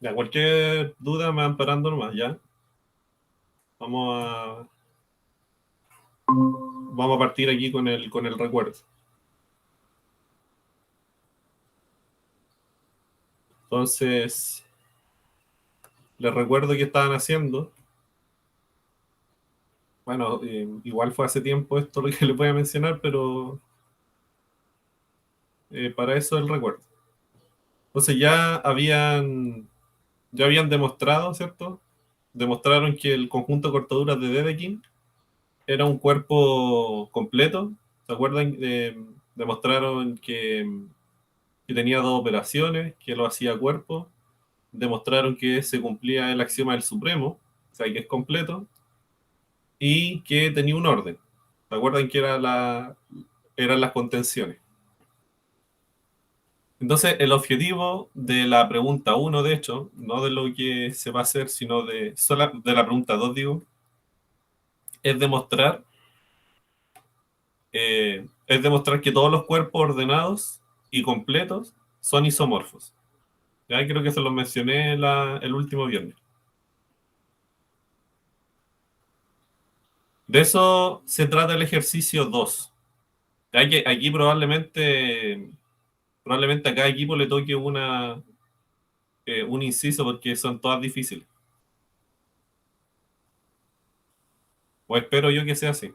Ya, cualquier duda me van parando nomás, ¿ya? Vamos a, vamos a partir aquí con el recuerdo. Entonces, les recuerdo que estaban haciendo. Bueno, igual fue hace tiempo esto lo que les voy a mencionar, pero para eso el recuerdo. Entonces ya habían demostrado, ¿cierto? Demostraron que el conjunto de cortaduras de Dedekind era un cuerpo completo. ¿Se acuerdan? Demostraron que tenía dos operaciones, que lo hacía cuerpo. Demostraron que se cumplía el axioma del supremo, o sea, que es completo, y que tenía un orden. ¿Se acuerdan que eran las contenciones? Entonces, el objetivo de la pregunta uno, de hecho, no de lo que se va a hacer, sino de la pregunta 2, digo, es demostrar, es demostrar que todos los cuerpos ordenados y completos son isomorfos. Ya creo que se los mencioné el último viernes. De eso se trata el ejercicio 2. Aquí probablemente a cada equipo le toque un inciso porque son todas difíciles. O espero yo que sea así.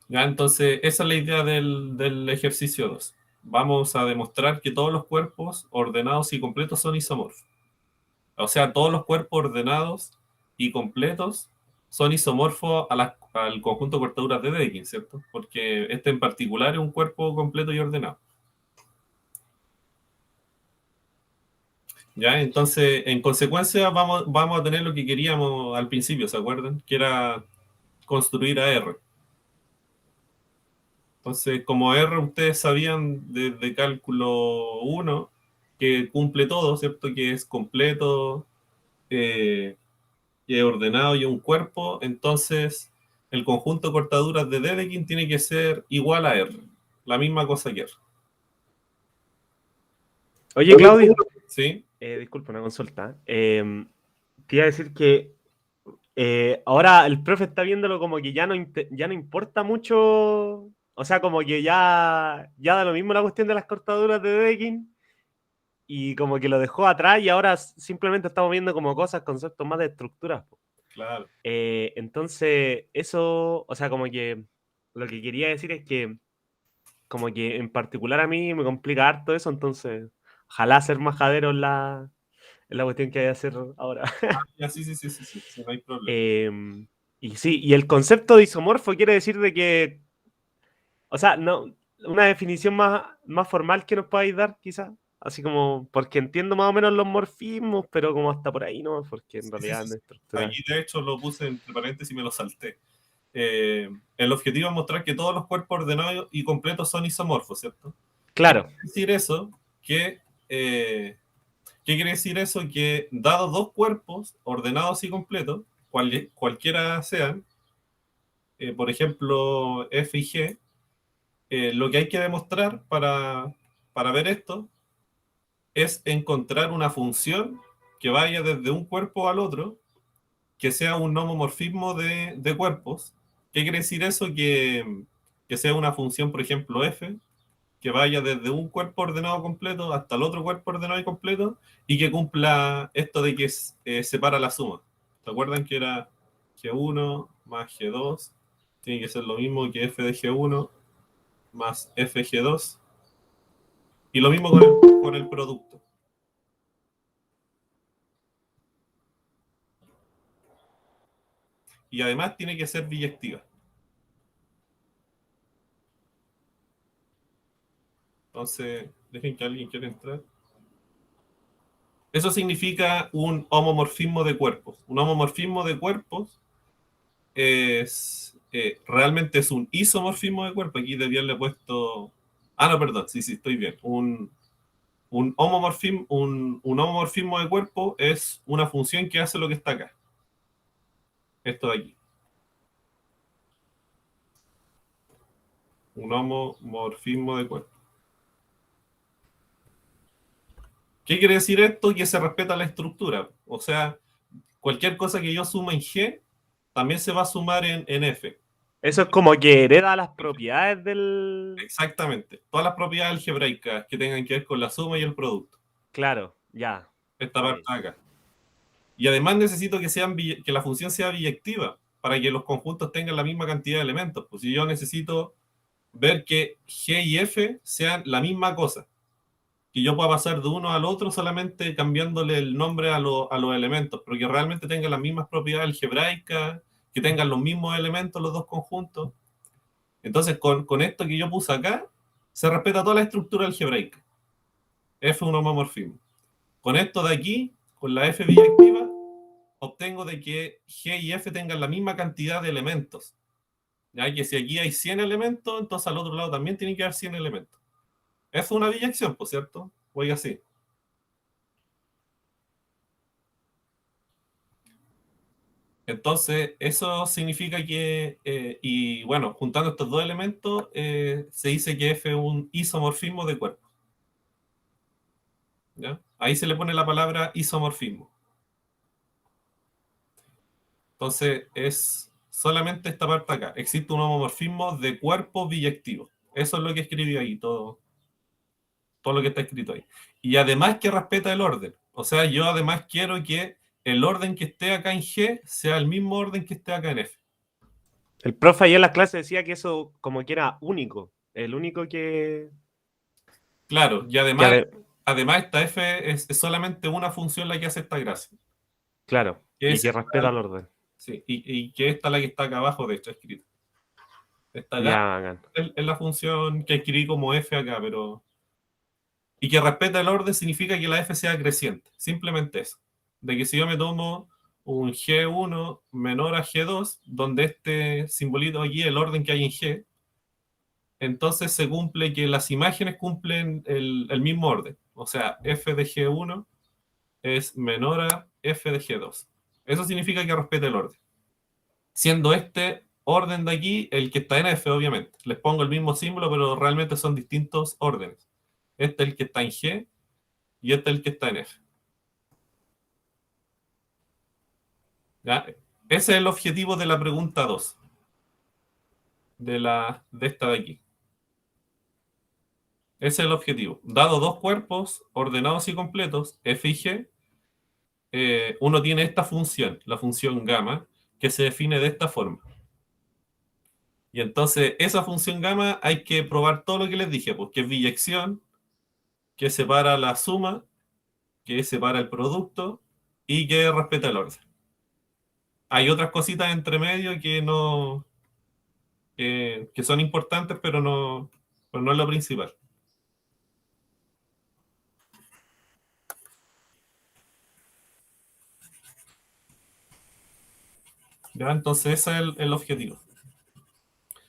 Ya, entonces, esa es la idea del ejercicio 2. Vamos a demostrar que todos los cuerpos ordenados y completos son isomorfos. O sea, todos los cuerpos ordenados y completos son isomorfos al conjunto de cortaduras de Dedekind, ¿cierto? Porque este en particular es un cuerpo completo y ordenado. ¿Ya? Entonces, en consecuencia, vamos a tener lo que queríamos al principio, ¿se acuerdan? Que era construir a R. Entonces, como R ustedes sabían desde cálculo uno que cumple todo, ¿cierto? Que es completo, eh, que es ordenado y un cuerpo, entonces el conjunto de cortaduras de Dedekind tiene que ser igual a R. La misma cosa que R. Oye, Claudio, ¿Sí? disculpa una consulta. Te iba a decir que ahora el profe está viéndolo como que ya no importa mucho, o sea, como que ya da lo mismo la cuestión de las cortaduras de Dedekind y como que lo dejó atrás y ahora simplemente estamos viendo como cosas, conceptos más de estructuras. Po. Claro. Entonces, eso, o sea, como que lo que quería decir es que como que en particular a mí me complica harto eso, entonces ojalá ser majadero en la cuestión que hay que hacer ahora. Ya, sí, sí, sí, sí, sí, sí, no hay problema. Eh, y sí, y el concepto de isomorfo quiere decir de que, o sea, no, una definición más formal que nos podáis dar, quizás. Así como, porque entiendo más o menos los morfismos, pero como hasta por ahí, ¿no? Porque en Sí, sí, realidad sí, no sí. es estructural. Aquí de hecho lo puse entre paréntesis y me lo salté. El objetivo es mostrar que todos los cuerpos ordenados y completos son isomorfos, ¿cierto? ¿Qué Claro, quiere decir eso? Eh, ¿Qué quiere decir eso? Que dados dos cuerpos ordenados y completos, cualquiera sean, por ejemplo, F y G, lo que hay que demostrar para ver esto es encontrar una función que vaya desde un cuerpo al otro, que sea un homomorfismo de cuerpos. ¿Qué quiere decir eso? Que sea una función, por ejemplo, F, que vaya desde un cuerpo ordenado completo hasta el otro cuerpo ordenado y completo y que cumpla esto de que separa la suma. ¿Se acuerdan que era G1 más G2? Tiene que ser lo mismo que F de G1 más F G2. Y lo mismo con el producto. Y además tiene que ser biyectiva. Entonces, dejen que alguien quiera entrar. Eso significa un homomorfismo de cuerpos. Un homomorfismo de cuerpos realmente es un isomorfismo de cuerpo. Aquí debía haberle puesto. Ah, no, perdón, sí, sí, estoy bien. Un homomorfismo de cuerpo es una función que hace lo que está acá. Esto de aquí. Un homomorfismo de cuerpo. ¿Qué quiere decir esto? Que se respeta la estructura. O sea, cualquier cosa que yo suma en G también se va a sumar en F. Eso es como que hereda las propiedades del... Exactamente. Todas las propiedades algebraicas que tengan que ver con la suma y el producto. Claro, ya. Esta Ok. parte de acá. Y además necesito que la función sea biyectiva para que los conjuntos tengan la misma cantidad de elementos. Pues si yo necesito ver que G y F sean la misma cosa, que yo pueda pasar de uno al otro solamente cambiándole el nombre a los elementos, pero que realmente tengan las mismas propiedades algebraicas, que tengan los mismos elementos los dos conjuntos. Entonces, con esto que yo puse acá, se respeta toda la estructura algebraica. F es un homomorfismo. Con esto de aquí, con la F biyectiva, obtengo de que G y F tengan la misma cantidad de elementos. Ya que si aquí hay 100 elementos, entonces al otro lado también tiene que haber 100 elementos. Es una biyección, por cierto. Voy así. Entonces, eso significa que, y bueno, juntando estos dos elementos, se dice que F es un isomorfismo de cuerpo. ¿Ya? Ahí se le pone la palabra isomorfismo. Entonces, es solamente esta parte acá. Existe un homomorfismo de cuerpo biyectivo. Eso es lo que escribí ahí, todo lo que está escrito ahí. Y además que respeta el orden. O sea, yo además quiero que el orden que esté acá en G sea el mismo orden que esté acá en F. El profe ayer en la clase decía que eso como que era único. El único Claro, y que además esta F es solamente una función la que hace esta gracia. claro, Que y es que esta, respeta el orden. sí, y que esta la que está acá abajo, de hecho, escrita. Esta acá Ya, bacán. es la función que escribí como F acá, pero... Y que respeta el orden significa que la F sea creciente. Simplemente eso. De que si yo me tomo un G1 menor a G2, donde este simbolito aquí, el orden que hay en G, entonces se cumple que las imágenes cumplen el mismo orden. O sea, F de G1 es menor a F de G2. Eso significa que respeta el orden. Siendo este orden de aquí el que está en F, obviamente. Les pongo el mismo símbolo, pero realmente son distintos órdenes. Este es el que está en G y este es el que está en F. ¿Ya? Ese es el objetivo de la pregunta 2, de esta de aquí. Ese es el objetivo. Dado dos cuerpos ordenados y completos, F y G, uno tiene esta función, la función gamma, que se define de esta forma. Y entonces esa función gamma hay que probar todo lo que les dije, pues que es biyección, que separa la suma, que separa el producto y que respeta el orden. Hay otras cositas entre medio que no que son importantes, pero no es lo principal. ¿Ya? Entonces ese es el objetivo.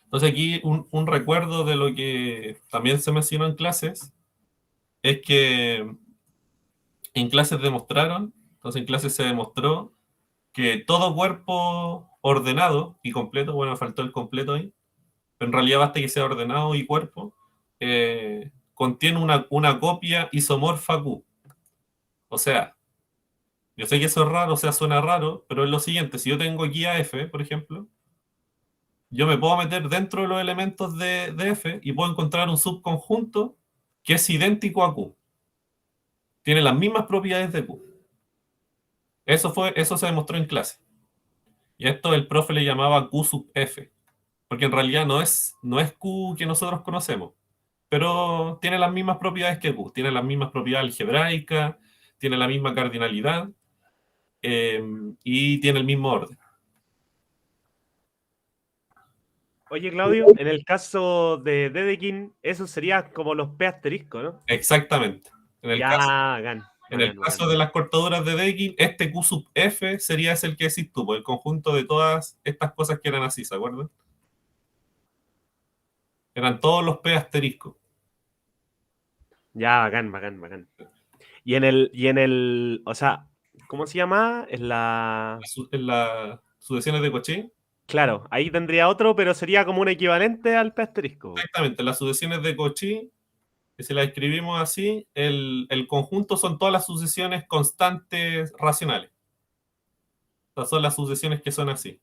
Entonces aquí un recuerdo de lo que también se mencionó en clases es que en clases demostraron, entonces en clases se demostró que todo cuerpo ordenado y completo, bueno, faltó el completo ahí, pero en realidad basta que sea ordenado y cuerpo, contiene una copia isomorfa Q. O sea, yo sé que eso es raro, o sea, suena raro, pero es lo siguiente, si yo tengo aquí a F, por ejemplo, yo me puedo meter dentro de los elementos de F y puedo encontrar un subconjunto que es idéntico a Q. Tiene las mismas propiedades de Q. Eso se demostró en clase. Y esto el profe le llamaba Q sub F, porque en realidad no es Q que nosotros conocemos, pero tiene las mismas propiedades que Q. Tiene las mismas propiedades algebraicas, tiene la misma cardinalidad eh, y tiene el mismo orden. Oye, Claudio, en el caso de Dedekind, eso sería como los P asterisco, ¿no? Exactamente. En el Ya, caso bacán, En el bacán, caso bacán. de las cortaduras de Deakin, este Q sub F sería ese el que decís tú, pues, el conjunto de todas estas cosas que eran así, ¿se acuerdan? Eran todos los P asterisco. Ya, bacán, bacán, bacán. O sea, ¿cómo se llama? Es la... En las sucesiones de Cauchy, Claro, ahí tendría otro, pero sería como un equivalente al P asterisco. exactamente, las sucesiones de Cauchy que si la escribimos así, el conjunto son todas las sucesiones constantes racionales. O sea, son las sucesiones que son así.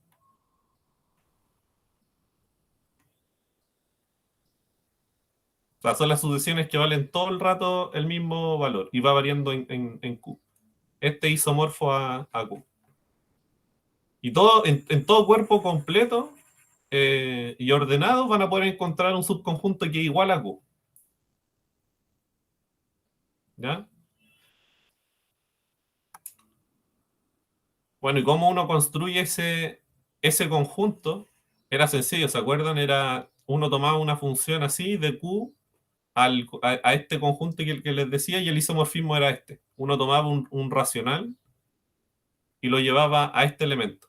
O sea, son las sucesiones que valen todo el rato el mismo valor y va variando en Q. Este isomorfo a Q. Y todo, en todo cuerpo completo y ordenado van a poder encontrar un subconjunto que es igual a Q. ¿Ya? Bueno, ¿y cómo uno construye ese conjunto? Era sencillo, ¿se acuerdan? Era uno tomaba una función así de Q a este conjunto que les decía y el isomorfismo era este. Uno tomaba un racional y lo llevaba a este elemento.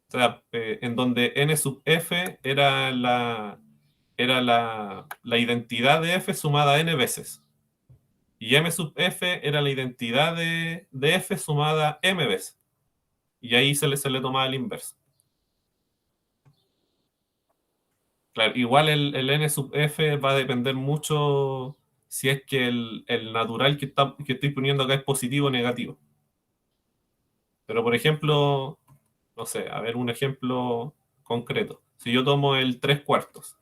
O sea, en donde n sub f era la identidad de f sumada n veces. Y m sub f era la identidad de f sumada m veces. Y ahí se le tomaba el inverso. Claro, igual el n sub f va a depender mucho si es que el natural que estoy poniendo acá es positivo o negativo. Pero por ejemplo, no sé, a ver un ejemplo concreto. Si yo tomo el 3 cuartos,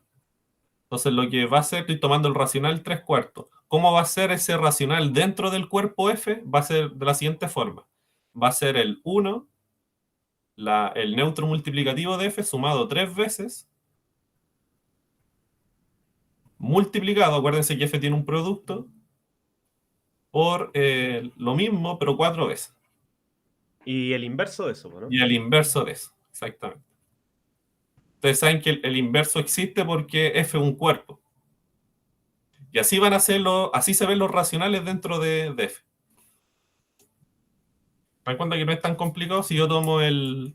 entonces lo que va a ser, estoy tomando el racional 3 cuartos. ¿Cómo va a ser ese racional dentro del cuerpo f? Va a ser de la siguiente forma. Va a ser el 1, el neutro multiplicativo de f sumado 3 veces, multiplicado, acuérdense que f tiene un producto, por lo mismo, pero 4 veces. Y el inverso de eso, ¿no? Y el inverso de eso, exactamente. Ustedes saben que el inverso existe porque f es un cuerpo. Y así van a hacerlo, así se ven los racionales dentro de f. Me cuenta que no es tan complicado si yo tomo el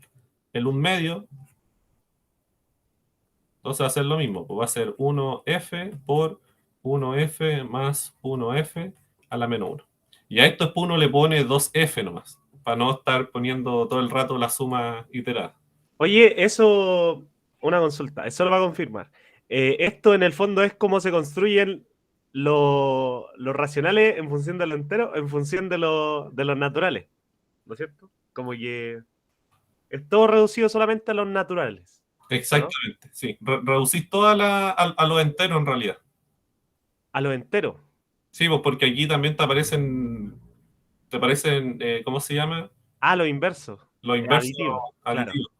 1 medio, entonces va a ser lo mismo, pues va a ser 1f por 1f más 1f a la menos 1. Y a esto después uno le pone 2f nomás, para no estar poniendo todo el rato la suma iterada. Oye, eso, una consulta, eso lo va a confirmar. Esto en el fondo es cómo se construyen los racionales en función de lo entero, en función de los naturales, ¿no es cierto? Como que es todo reducido solamente a los naturales, ¿o no? Exactamente, sí. Reducís toda a lo entero en realidad. A lo entero. Sí, pues porque aquí también te aparecen, ¿cómo se llama? A lo inverso. Los inversos Aditivo, claro. aditivos.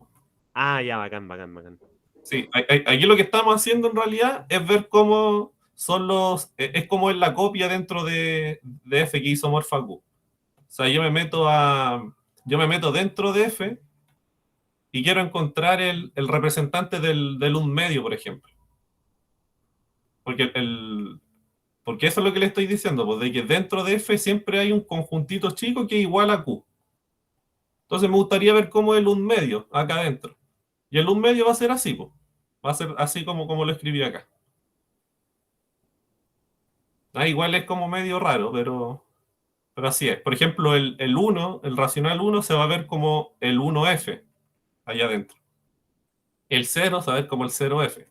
Ah, ya, bacán, bacán, bacán. Sí, aquí lo que estamos haciendo en realidad es ver cómo son es como es la copia dentro de F que hizo Morpha Q. O sea, yo me meto dentro de F y quiero encontrar el representante del un medio, por ejemplo. Porque porque eso es lo que le estoy diciendo, pues de que dentro de F siempre hay un conjuntito chico que es igual a Q. Entonces me gustaría ver cómo es el un medio acá adentro. Y el un medio va a ser así, pues. Va a ser así como lo escribí acá. Igual es como medio raro, pero así es. Por ejemplo, el 1, el racional uno se va a ver como el 1F allá adentro. El cero se va a ver como el 0F.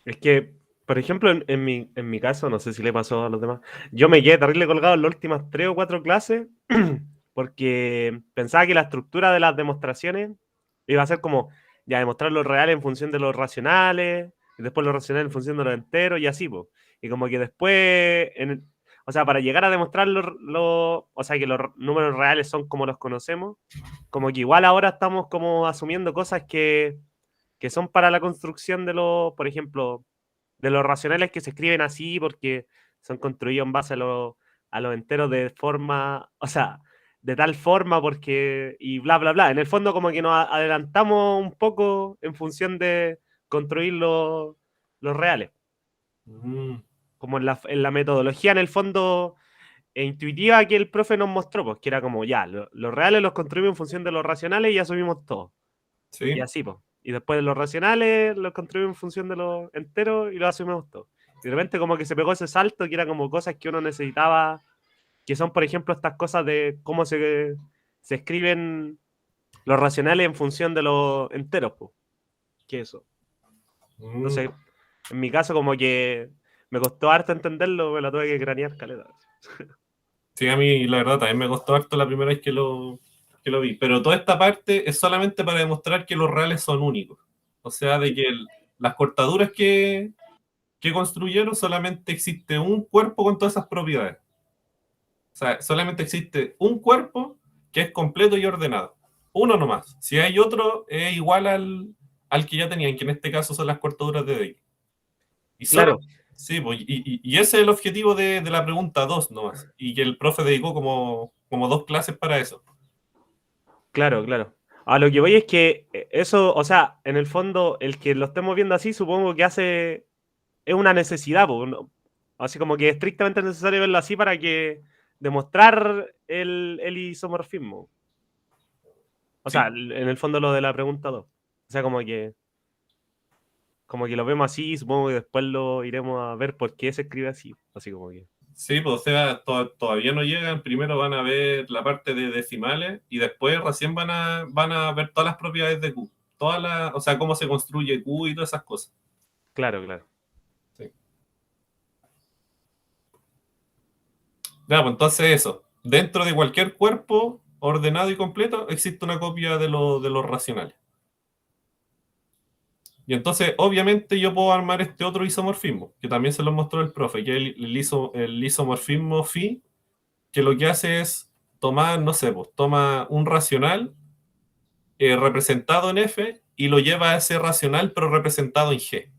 Es que, por ejemplo, en mi caso, no sé si le pasó a los demás, yo me quedé terrible colgado en las últimas 3 o 4 clases porque pensaba que la estructura de las demostraciones iba a ser como, ya, demostrar lo real en función de los racionales, y después lo racional en función de los enteros, y así, pues. Y como que después, o sea, para llegar a demostrar o sea, que los números reales son como los conocemos, como que igual ahora estamos como asumiendo cosas que son para la construcción de los, por ejemplo, de los racionales que se escriben así porque son construidos en base a los enteros de forma, o sea, de tal forma porque, y bla, bla, bla. En el fondo como que nos adelantamos un poco en función de construir los reales. Mm, Como en la metodología, en el fondo, intuitiva que el profe nos mostró, pues que era como, ya, los reales los construimos en función de los racionales y asumimos todo. Y sí. así, pues. Y después los racionales los construimos en función de los enteros y los asumimos todo. Y de repente como que se pegó ese salto que era como cosas que uno necesitaba, que son, por ejemplo, estas cosas de cómo se escriben los racionales en función de los enteros, pues, que eso. Mm. Entonces, en mi caso, como que me costó harto entenderlo, me lo tuve que cranear caleta. Sí, a mí la verdad también me costó harto la primera vez que lo vi, pero toda esta parte es solamente para demostrar que los reales son únicos. O sea, de Sí, que las cortaduras que construyeron solamente existe un cuerpo con todas esas propiedades. O sea, solamente existe un cuerpo que es completo y ordenado. Uno nomás. Si hay otro, es igual al que ya tenían, que en este caso son las cortaduras de Dale. Y solo, claro, sí, pues, y ese es el objetivo de la pregunta 2 nomás. Y que el profe dedicó como 2 clases para eso. claro, claro. A lo que voy es que eso, o sea, en el fondo, el que lo estemos viendo así, supongo que hace, es una necesidad, po, ¿no? Así como que es estrictamente necesario verlo así para que demostrar el isomorfismo. O sea, Sí, en el fondo lo de la pregunta 2. O sea, como que lo vemos así y supongo que después lo iremos a ver por qué se escribe así. Así como que. sí, pues, o sea, todavía no llegan. Primero van a ver la parte de decimales y después recién van a ver todas las propiedades de Q. O sea, cómo se construye Q y todas esas cosas. Claro, claro. Sí. Ya, pues entonces eso. Dentro de cualquier cuerpo ordenado y completo existe una copia de los racionales. Y entonces, obviamente, yo puedo armar este otro isomorfismo, que también se lo mostró el profe, que es el isomorfismo phi, que lo que hace es tomar, no sé, pues, toma un racional representado en F y lo lleva a ese racional, pero representado en G.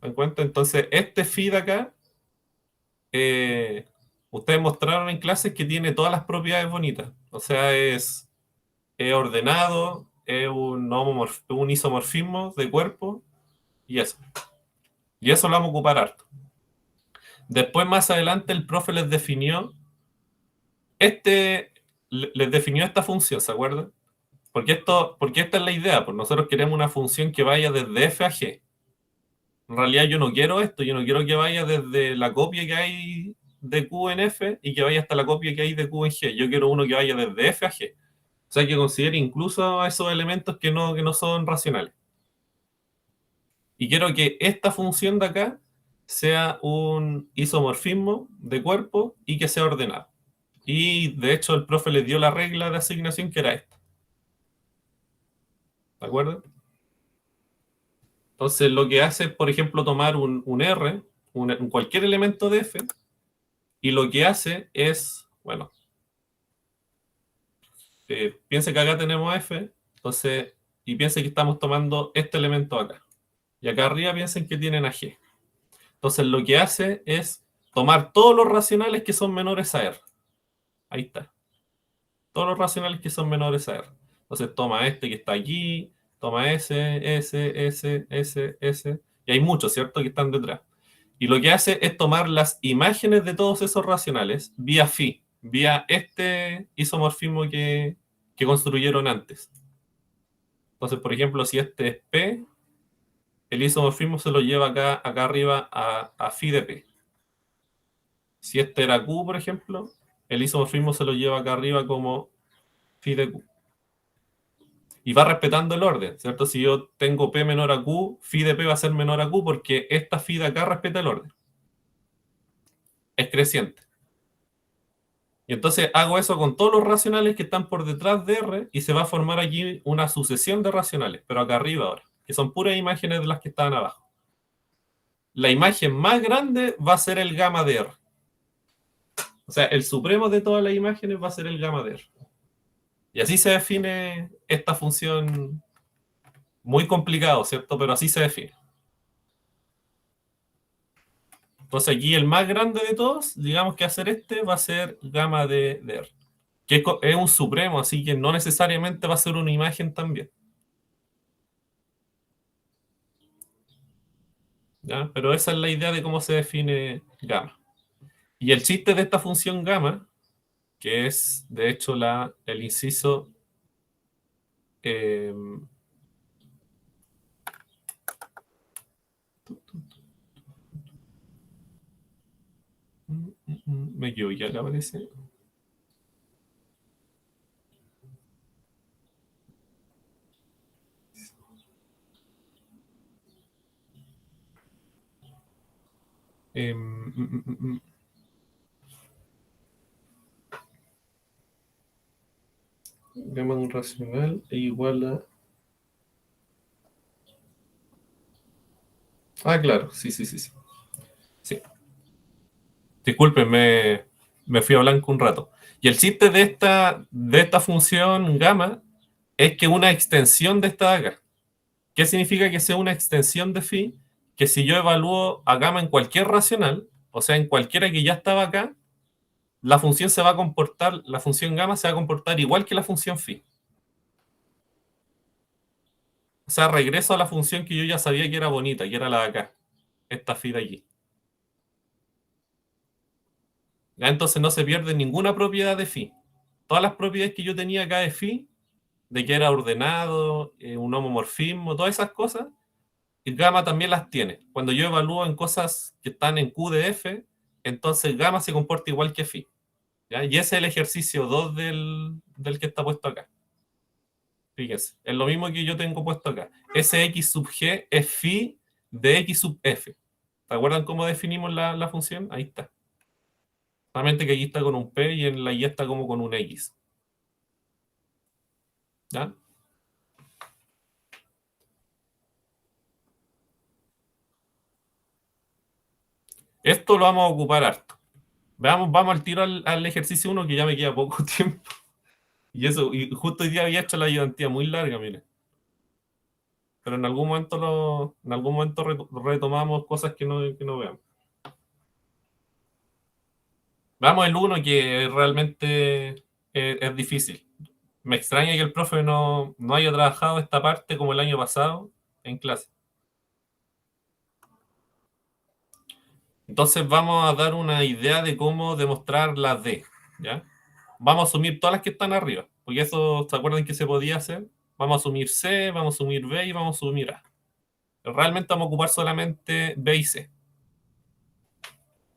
¿Me dan cuenta? Entonces, este phi de acá, eh, ustedes mostraron en clases que tiene todas las propiedades bonitas. O sea, es ordenado, es un isomorfismo de cuerpo y eso. Y eso lo vamos a ocupar harto. Después, más adelante, el profe este, les definió esta función, ¿se acuerdan? Porque esta es la idea, pues nosotros queremos una función que vaya desde f a g. En realidad yo no quiero esto, yo no quiero que vaya desde la copia que hay de q en f y que vaya hasta la copia que hay de q en g. Yo quiero uno que vaya desde f a g. O sea, que considere incluso a esos elementos que no son racionales. Y quiero que esta función de acá sea un isomorfismo de cuerpo y que sea ordenado. Y de hecho el profe les dio la regla de asignación que era esta. ¿De acuerdo? Entonces lo que hace es, por ejemplo, tomar un R, cualquier elemento de F, y lo que hace es, bueno, piense que acá tenemos F, entonces, y piense que estamos tomando este elemento acá. Y acá arriba piensen que tienen a G. Entonces lo que hace es tomar todos los racionales que son menores a R. Ahí está. Todos los racionales que son menores a R. Entonces toma este que está aquí, toma ese, y hay muchos, ¿cierto? Que están detrás. Y lo que hace es tomar las imágenes de todos esos racionales vía phi, vía este isomorfismo que construyeron antes. Entonces, por ejemplo, si este es P, el isomorfismo se lo lleva acá arriba a phi de P. Si este era Q, por ejemplo, el isomorfismo se lo lleva acá arriba como phi de Q. Y va respetando el orden, ¿cierto? Si yo tengo P menor a Q, phi de P va a ser menor a Q porque esta phi de acá respeta el orden. Es creciente. Y entonces hago eso con todos los racionales que están por detrás de R y se va a formar aquí una sucesión de racionales, pero acá arriba ahora, que son puras imágenes de las que estaban abajo. La imagen más grande va a ser el gamma de R. O sea, el supremo de todas las imágenes va a ser el gamma de R. Y así se define esta función, muy complicado, ¿cierto? Pero así se define. Entonces aquí el más grande de todos, digamos que hacer este va a ser gamma de R, que es un supremo, así que no necesariamente va a ser una imagen también. ¿Ya? Pero esa es la idea de cómo se define gamma. Y el chiste de esta función gamma, que es de hecho el inciso eh, me equivoqué, acá aparece. Eh, mm, mm, mm, mm. Gamma de un racional es igual a... Ah, claro, sí, sí, sí, sí. Sí. Disculpen, me fui a blanco un rato. Y el chiste de esta función gamma es que una extensión de esta de acá. ¿Qué significa que sea una extensión de phi? Que si yo evalúo a gamma en cualquier racional, o sea, en cualquiera que ya estaba acá, la función se va a comportar, la función gamma se va a comportar igual que la función phi. O sea, regreso a la función que yo ya sabía que era bonita, que era la de acá, esta phi de aquí. ¿Ya? Entonces no se pierde ninguna propiedad de phi. Todas las propiedades que yo tenía acá de phi, de que era ordenado, un homomorfismo, todas esas cosas, y gamma también las tiene. Cuando yo evalúo en cosas que están en Q de F, entonces gamma se comporta igual que phi. ¿Ya? Y ese es el ejercicio 2 del que está puesto acá. Fíjense, es lo mismo que yo tengo puesto acá. Sx sub g es phi de x sub f. ¿Se acuerdan cómo definimos la función? Ahí está. Solamente que aquí está con un p y en la y está como con un x. ¿Ya? Esto lo vamos a ocupar harto. Vamos al tiro al ejercicio uno que ya me queda poco tiempo. Y eso, y justo hoy día había hecho la ayudantía muy larga, mire. Pero en algún momento retomamos cosas que no veamos. Veamos el uno que realmente es difícil. Me extraña que el profe no haya trabajado esta parte como el año pasado en clase. Entonces vamos a dar una idea de cómo demostrar la D, ¿ya? Vamos a asumir todas las que están arriba, porque eso, ¿se acuerdan que se podía hacer? Vamos a asumir C, vamos a asumir B y vamos a asumir A. Realmente vamos a ocupar solamente B y C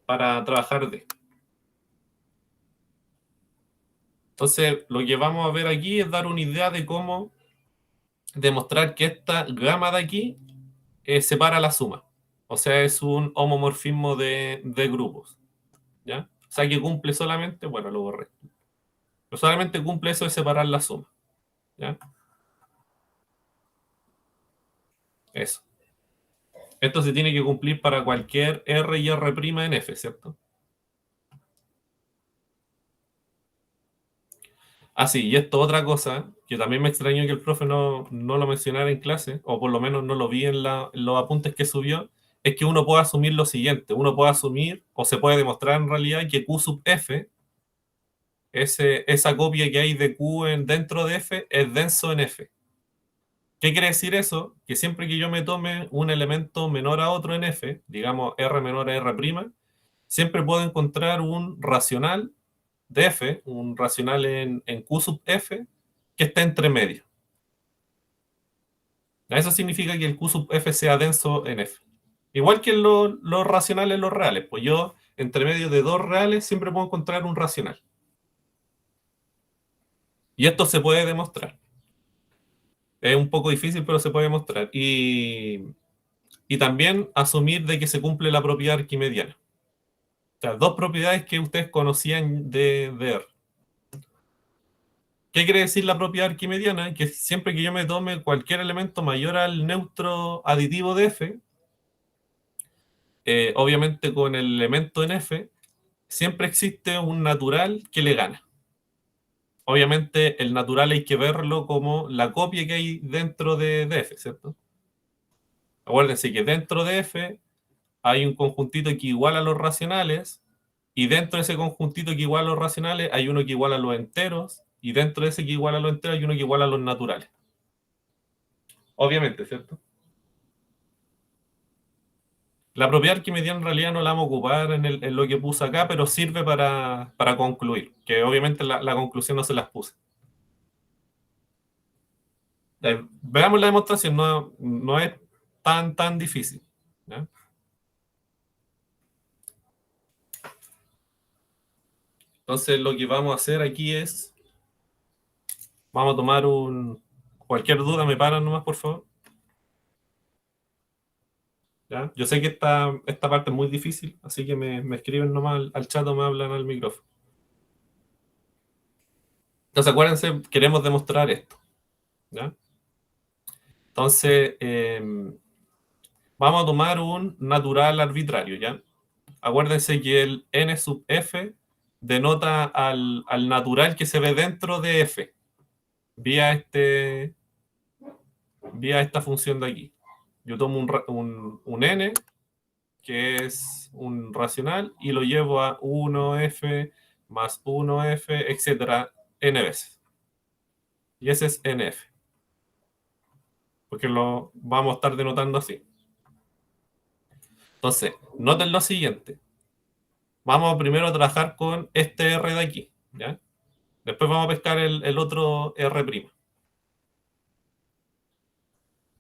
para trabajar D. Entonces, lo que vamos a ver aquí es dar una idea de cómo demostrar que esta gama de aquí separa la suma. O sea, es un homomorfismo de grupos. ¿Ya? O sea, que cumple solamente, bueno, lo borré. Pero solamente cumple eso de separar la suma. ¿Ya? Eso. Esto se tiene que cumplir para cualquier R y R' en F, ¿cierto? Ah, sí, y esto otra cosa, que también me extrañó que el profe no lo mencionara en clase, o por lo menos no lo vi en los apuntes que subió, es que uno puede asumir lo siguiente, uno puede asumir, o se puede demostrar en realidad, que Q sub F, esa copia que hay de Q dentro de F, es denso en F. ¿Qué quiere decir eso? Que siempre que yo me tome un elemento menor a otro en F, digamos R menor a R', siempre puedo encontrar un racional de F, un racional en Q sub F, que está entre medio. Eso significa que el Q sub F sea denso en F. Igual que los racionales, los reales. Pues yo, entre medio de dos reales, siempre puedo encontrar un racional. Y esto se puede demostrar. Es un poco difícil, pero se puede demostrar. Y también asumir de que se cumple la propiedad arquimediana. O sea, dos propiedades que ustedes conocían de R. ¿Qué quiere decir la propiedad arquimediana? Que siempre que yo me tome cualquier elemento mayor al neutro aditivo de F, obviamente con el elemento en F, siempre existe un natural que le gana. Obviamente el natural hay que verlo como la copia que hay dentro de F, ¿cierto? Acuérdense que dentro de F hay un conjuntito que iguala a los racionales, y dentro de ese conjuntito que iguala a los racionales hay uno que iguala a los enteros, y dentro de ese que iguala a los enteros hay uno que iguala a los naturales. Obviamente, ¿cierto? La propiedad arquimediana en realidad no la vamos a ocupar en lo que puse acá, pero sirve para concluir, que obviamente la conclusión no se las puse. Veamos la demostración, no es tan difícil. ¿Ya? Entonces lo que vamos a hacer aquí es, vamos a tomar cualquier duda me paran nomás, por favor. ¿Ya? Yo sé que esta parte es muy difícil, así que me escriben nomás al chat o me hablan al micrófono. Entonces, acuérdense, queremos demostrar esto. ¿Ya? Entonces, vamos a tomar un natural arbitrario, ¿ya? Acuérdense que el n sub f denota al natural que se ve dentro de f, vía, vía esta función de aquí. Yo tomo un n, que es un racional, y lo llevo a 1f más 1f, etcétera, n veces. Y ese es nf, porque lo vamos a estar denotando así. Entonces, noten lo siguiente. Vamos primero a trabajar con este R de aquí, ¿ya? Después vamos a pescar el otro R'.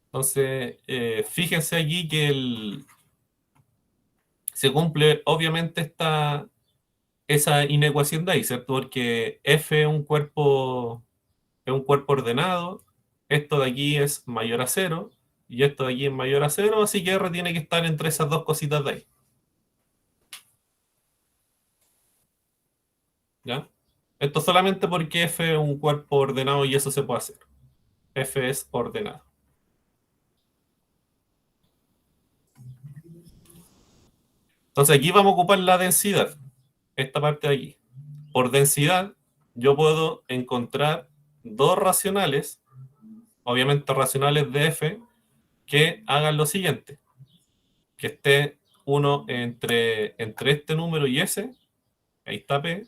Entonces, fíjense aquí que se cumple obviamente esa inecuación de ahí, ¿cierto? Porque F es un cuerpo ordenado, esto de aquí es mayor a cero, y esto de aquí es mayor a cero, así que R tiene que estar entre esas dos cositas de ahí. ¿Ya? Esto solamente porque F es un cuerpo ordenado y eso se puede hacer. F es ordenado. Entonces aquí vamos a ocupar la densidad, esta parte de aquí. Por densidad, yo puedo encontrar dos racionales, obviamente racionales de f, que hagan lo siguiente, que esté uno entre este número y ese, ahí está P,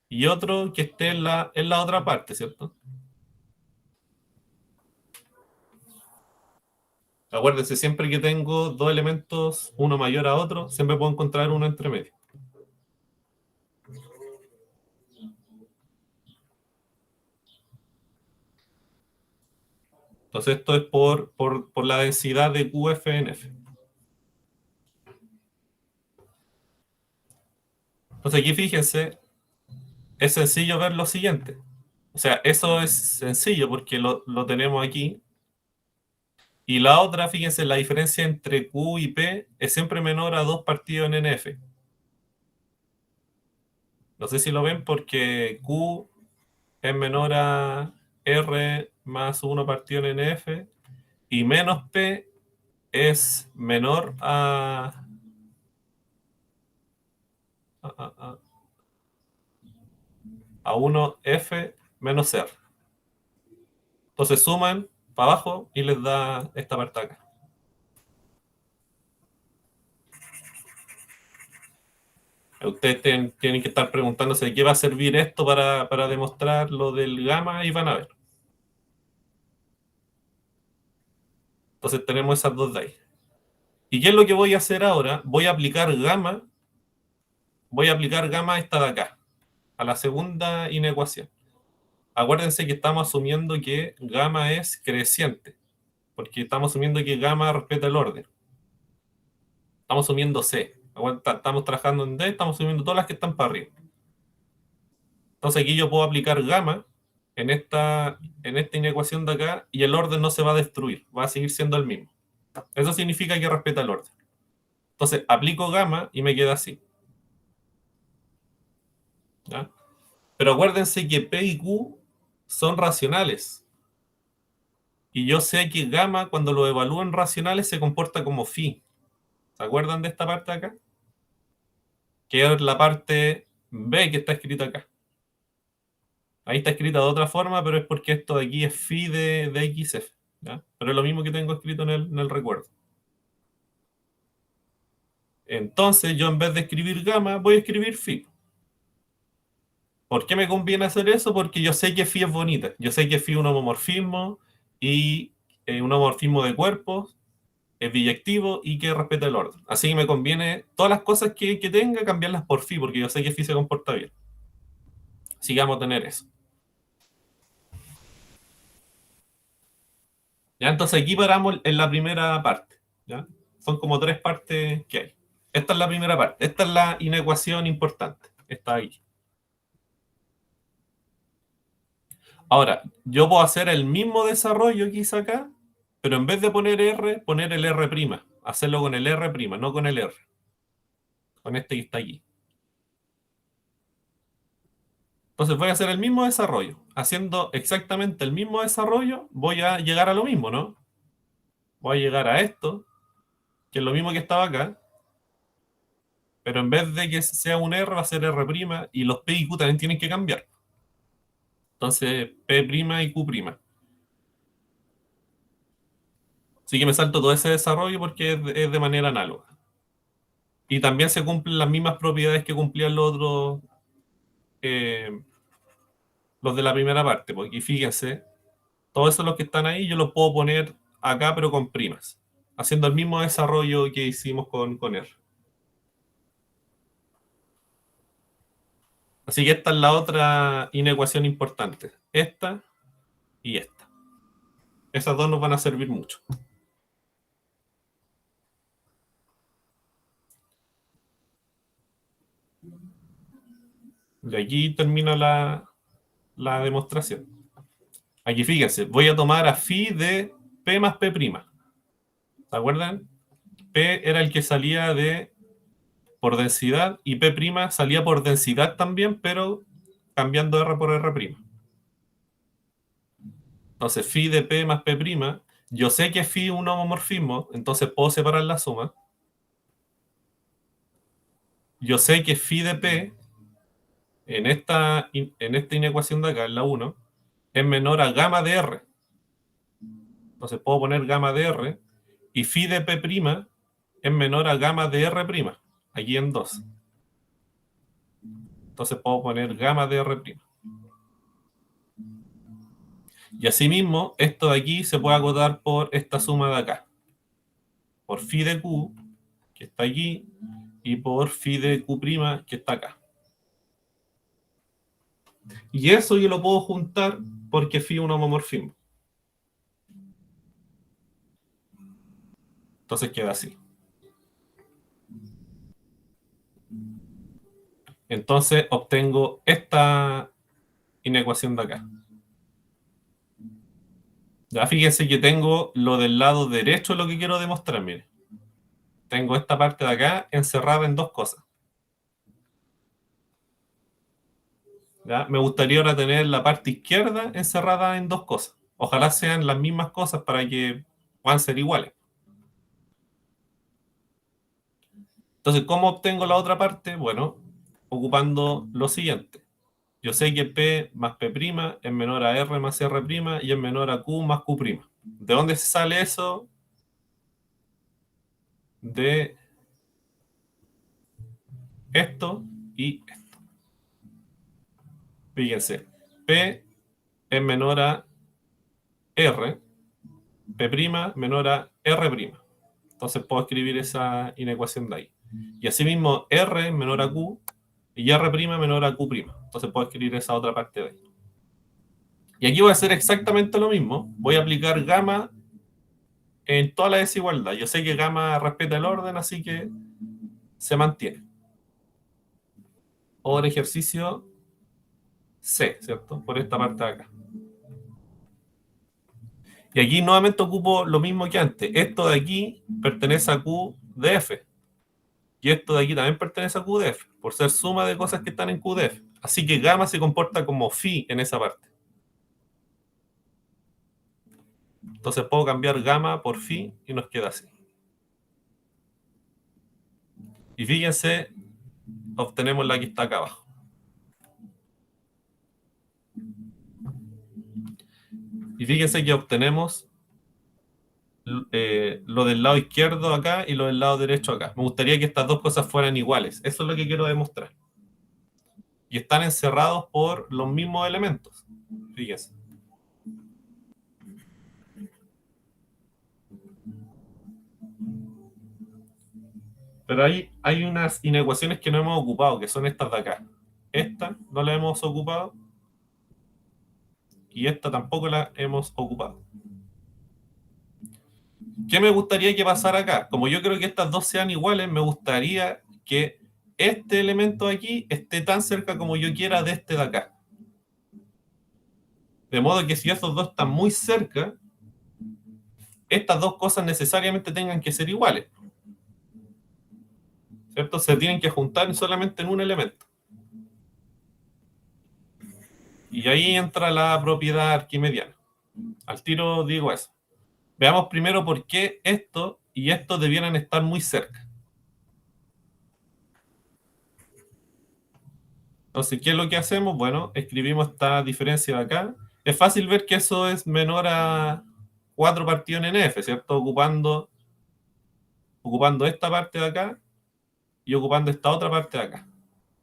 y otro que esté en la otra parte, ¿cierto? Acuérdense, siempre que tengo dos elementos, uno mayor a otro, siempre puedo encontrar uno entre medio. Entonces esto es por la densidad de QF en F. Entonces aquí fíjense, es sencillo ver lo siguiente. O sea, eso es sencillo porque lo tenemos aquí. Y la otra, fíjense, la diferencia entre Q y P es siempre menor a 2 partido en NF. No sé si lo ven porque Q es menor a R más 1 partido en NF y menos P es menor a 1F menos R. Entonces suman para abajo y les da esta parte acá. Ustedes tienen que estar preguntándose de qué va a servir esto para demostrar lo del gamma y van a ver. Entonces tenemos esas dos de ahí. ¿Y qué es lo que voy a hacer ahora? Voy a aplicar gamma a esta de acá, a la segunda inecuación. Acuérdense que estamos asumiendo que gamma es creciente, porque estamos asumiendo que gamma respeta el orden. Estamos asumiendo C. Estamos trabajando en D, estamos asumiendo todas las que están para arriba. Entonces aquí yo puedo aplicar gamma en esta inecuación de acá y el orden no se va a destruir, va a seguir siendo el mismo. Eso significa que respeta el orden. Entonces aplico gamma y me queda así. ¿Ya? Pero acuérdense que P y Q son racionales. Y yo sé que gamma, cuando lo evalúo en racionales, se comporta como phi. ¿Se acuerdan de esta parte de acá? Que es la parte B que está escrita acá. Ahí está escrita de otra forma, pero es porque esto de aquí es phi de XF. ¿Ya? Pero es lo mismo que tengo escrito en el recuerdo. Entonces yo en vez de escribir gamma, voy a escribir phi. ¿Por qué me conviene hacer eso? Porque yo sé que phi es bonita. Yo sé que phi es un homomorfismo y un homomorfismo de cuerpos, es biyectivo y que respeta el orden. Así que me conviene todas las cosas que tenga cambiarlas por phi, porque yo sé que phi se comporta bien. Así que vamos a tener eso. ¿Ya? Entonces aquí paramos en la primera parte. ¿Ya? Son como tres partes que hay. Esta es la primera parte. Esta es la inecuación importante. Está ahí. Ahora, yo puedo hacer el mismo desarrollo que hice acá, pero en vez de poner R, poner el R'. hacerlo con el R', no con el R. Con este que está aquí. Entonces voy a hacer el mismo desarrollo. Haciendo exactamente el mismo desarrollo, voy a llegar a lo mismo, ¿no? Voy a llegar a esto, que es lo mismo que estaba acá, pero en vez de que sea un R, va a ser R', y los P y Q también tienen que cambiar. Entonces, P' y Q'. Así que me salto todo ese desarrollo porque es de manera análoga. Y también se cumplen las mismas propiedades que cumplían eh, los de la primera parte. Porque fíjense, todos esos los que están ahí yo los puedo poner acá, pero con primas. Haciendo el mismo desarrollo que hicimos con R. Así que esta es la otra inecuación importante. Esta y esta. Esas dos nos van a servir mucho. Y aquí termina la demostración. Aquí fíjense, voy a tomar a phi de P más P'. ¿Se acuerdan? P era el que salía por densidad y P' salía por densidad también, pero cambiando R por R'. Entonces, phi de P más P', yo sé que phi es un homomorfismo, entonces puedo separar la suma. Yo sé que phi de P en esta inecuación de acá, en la 1, es menor a gamma de R. Entonces puedo poner gamma de R y phi de P' es menor a gamma de R', aquí en 2. Entonces puedo poner gamma de R'. Y asimismo, esto de aquí se puede acotar por esta suma de acá. Por phi de Q, que está aquí, y por phi de Q', que está acá. Y eso yo lo puedo juntar porque phi es un homomorfismo. Entonces queda así. Entonces obtengo esta inecuación de acá. Ya fíjense que tengo lo del lado derecho, lo que quiero demostrar, mire. Tengo esta parte de acá encerrada en dos cosas. ¿Ya? Me gustaría ahora tener la parte izquierda encerrada en dos cosas. Ojalá sean las mismas cosas para que puedan ser iguales. Entonces, ¿cómo obtengo la otra parte? Bueno, ocupando lo siguiente. Yo sé que P más P' es menor a R más R' y es menor a Q más Q'. ¿De dónde se sale eso? De esto y esto. Fíjense, P es menor a R, P' menor a R'. Entonces puedo escribir esa inecuación de ahí. Y asimismo, R menor a Q y R' menor a Q'. Entonces puedo escribir esa otra parte de ahí. Y aquí voy a hacer exactamente lo mismo. Voy a aplicar gamma en toda la desigualdad. Yo sé que gamma respeta el orden, así que se mantiene. Otro ejercicio C, ¿cierto? Por esta parte de acá. Y aquí nuevamente ocupo lo mismo que antes. Esto de aquí pertenece a Q de F. Y esto de aquí también pertenece a Q de F, por ser suma de cosas que están en Q de F. Así que gamma se comporta como phi en esa parte. Entonces puedo cambiar gamma por phi y nos queda así. Y fíjense, obtenemos la que está acá abajo. Y fíjense que obtenemos lo del lado izquierdo acá y lo del lado derecho acá. Me gustaría que estas dos cosas fueran iguales. Eso es lo que quiero demostrar. Y están encerrados por los mismos elementos. Fíjense. Pero hay unas inecuaciones que no hemos ocupado, que son estas de acá. Esta no la hemos ocupado y esta tampoco la hemos ocupado. ¿Qué me gustaría que pasara acá? Como yo creo que estas dos sean iguales, me gustaría que este elemento de aquí esté tan cerca como yo quiera de este de acá. De modo que si esos dos están muy cerca, estas dos cosas necesariamente tengan que ser iguales. ¿cierto? Se tienen que juntar solamente en un elemento. Y ahí entra la propiedad arquimediana. Al tiro digo eso. Veamos primero por qué esto y esto debieran estar muy cerca. Entonces, ¿qué es lo que hacemos? Bueno, escribimos esta diferencia de acá. Es fácil ver que eso es menor a 4 partido en F, ¿cierto? Ocupando esta parte de acá y ocupando esta otra parte de acá.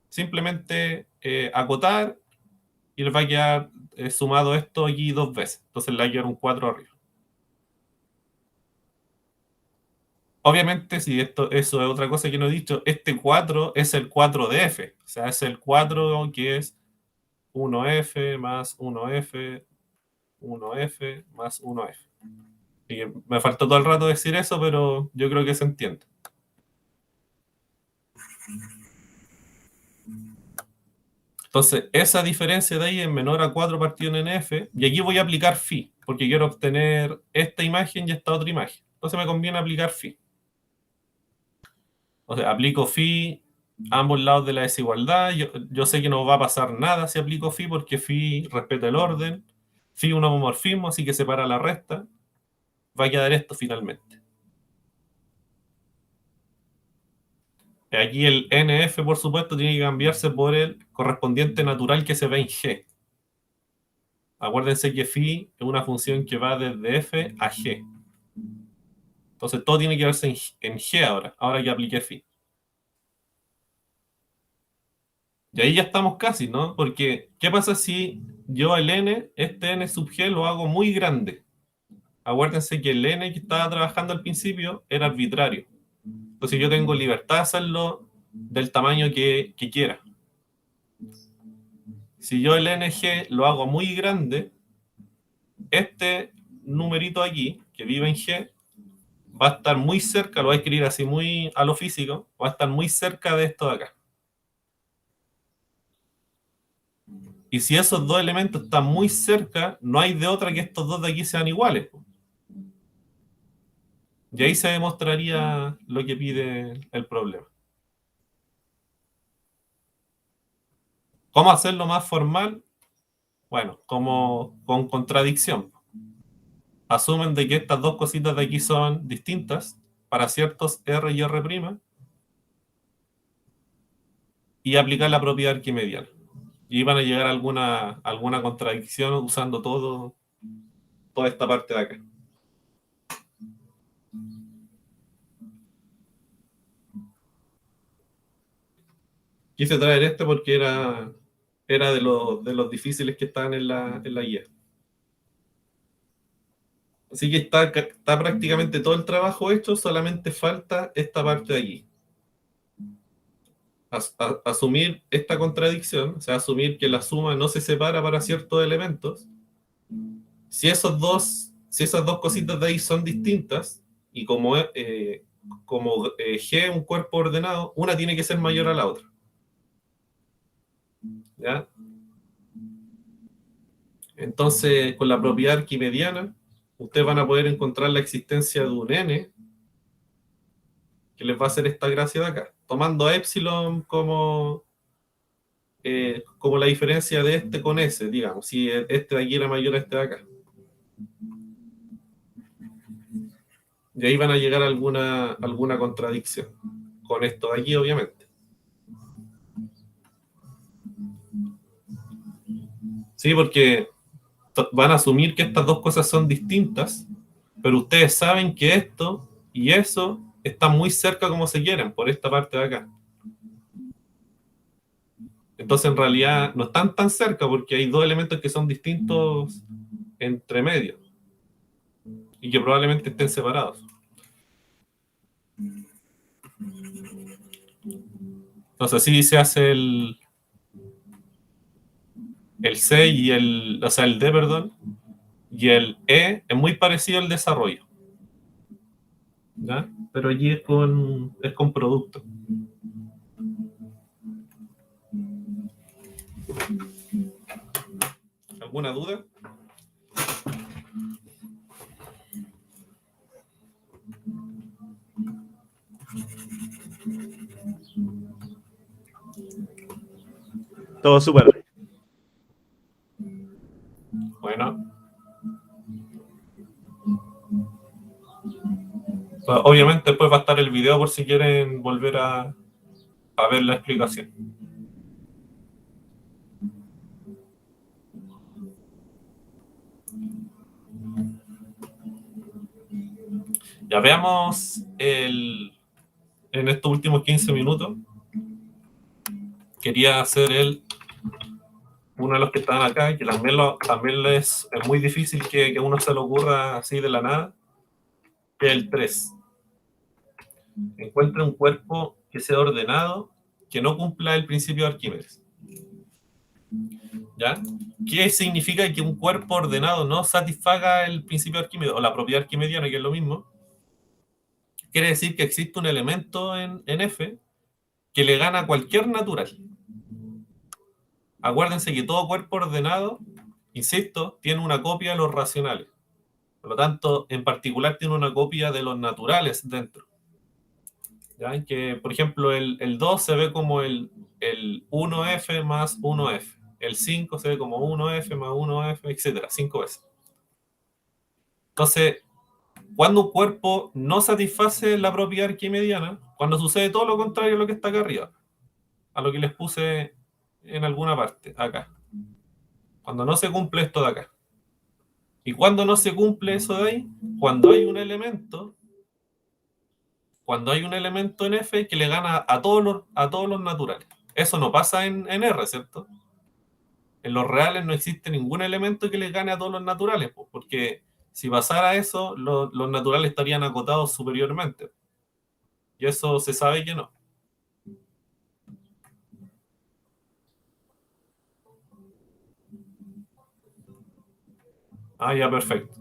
Simplemente acotar y les va a quedar sumado esto aquí 2 veces. Entonces le va a quedar un 4 arriba. Obviamente, si eso es otra cosa que no he dicho, este 4 es el 4 de F. O sea, es el 4 que es 1F más 1F, 1F más 1F. Y me faltó todo el rato decir eso, pero yo creo que se entiende. Entonces, esa diferencia de ahí es menor a 4 partido en F, y aquí voy a aplicar phi, porque quiero obtener esta imagen y esta otra imagen. Entonces me conviene aplicar phi. O sea, aplico phi a ambos lados de la desigualdad. Yo sé que no va a pasar nada si aplico phi, porque phi respeta el orden. Phi es un homomorfismo, así que separa la resta. Va a quedar esto finalmente. Aquí el NF, por supuesto, tiene que cambiarse por el correspondiente natural que se ve en G. Acuérdense que phi es una función que va desde F a G. Entonces todo tiene que verse en G ahora que apliqué phi. Y ahí ya estamos casi, ¿no? Porque, ¿qué pasa si yo el n, este n sub g, lo hago muy grande? Acuérdense que el n que estaba trabajando al principio era arbitrario. Entonces yo tengo libertad de hacerlo del tamaño que quiera. Si yo el ng lo hago muy grande, este numerito aquí, que vive en G, va a estar muy cerca, lo voy a escribir así muy a lo físico, va a estar muy cerca de esto de acá. Y si esos dos elementos están muy cerca, no hay de otra que estos dos de aquí sean iguales. Y ahí se demostraría lo que pide el problema. ¿Cómo hacerlo más formal? Bueno, como con contradicción. Asumen de que estas dos cositas de aquí son distintas para ciertos R y R', y aplicar la propiedad arquimediana. Y van a llegar a alguna contradicción usando toda esta parte de acá. Quise traer este porque era de los difíciles que estaban en la guía. Así que está prácticamente todo el trabajo hecho, solamente falta esta parte de aquí. Asumir esta contradicción, o sea, asumir que la suma no se separa para ciertos elementos. Si esas dos cositas de ahí son distintas, y como G es un cuerpo ordenado, una tiene que ser mayor a la otra. ¿Ya? Entonces, con la propiedad arquimediana, ustedes van a poder encontrar la existencia de un n que les va a hacer esta gracia de acá, tomando a epsilon como la diferencia de este con ese, digamos, si este de aquí era mayor a este de acá. Y ahí van a llegar a alguna contradicción con esto de aquí, obviamente. Sí, porque van a asumir que estas dos cosas son distintas, pero ustedes saben que esto y eso están muy cerca como se quieren, por esta parte de acá. Entonces, en realidad, no están tan cerca porque hay dos elementos que son distintos entre medio y que probablemente estén separados. Entonces, así se hace el C y o sea, el D, perdón, y el E es muy parecido al desarrollo. ¿Ya? Pero allí es con producto. ¿Alguna duda? Todo súper. Bueno. Pues, obviamente después va a estar el video por si quieren volver a ver la explicación. Ya veamos en estos últimos 15 minutos. Quería hacer uno de los que están acá, que también es muy difícil que uno se lo ocurra así de la nada, que es el 3. Encuentre un cuerpo que sea ordenado, que no cumpla el principio de Arquímedes. ¿Ya? ¿Qué significa que un cuerpo ordenado no satisfaga el principio de Arquímedes o la propiedad arquimediana, que es lo mismo? Quiere decir que existe un elemento en F que le gana a cualquier natural. Acuérdense que todo cuerpo ordenado, insisto, tiene una copia de los racionales. Por lo tanto, en particular tiene una copia de los naturales dentro. ¿Ya? Que, por ejemplo, el 2 se ve como el 1F más 1F. El 5 se ve como 1F más 1F, etc. 5 veces. Entonces, cuando un cuerpo no satisface la propiedad arquimediana, cuando sucede todo lo contrario a lo que está acá arriba, a lo que les puse en alguna parte, acá. Cuando no se cumple esto de acá. ¿Y cuando no se cumple eso de ahí? Cuando hay un elemento en F que le gana a todos los naturales. Eso no pasa en R, ¿cierto? En los reales no existe ningún elemento que le gane a todos los naturales, porque si pasara eso, los naturales estarían acotados superiormente. Y eso se sabe que no. Ah, ya, perfecto.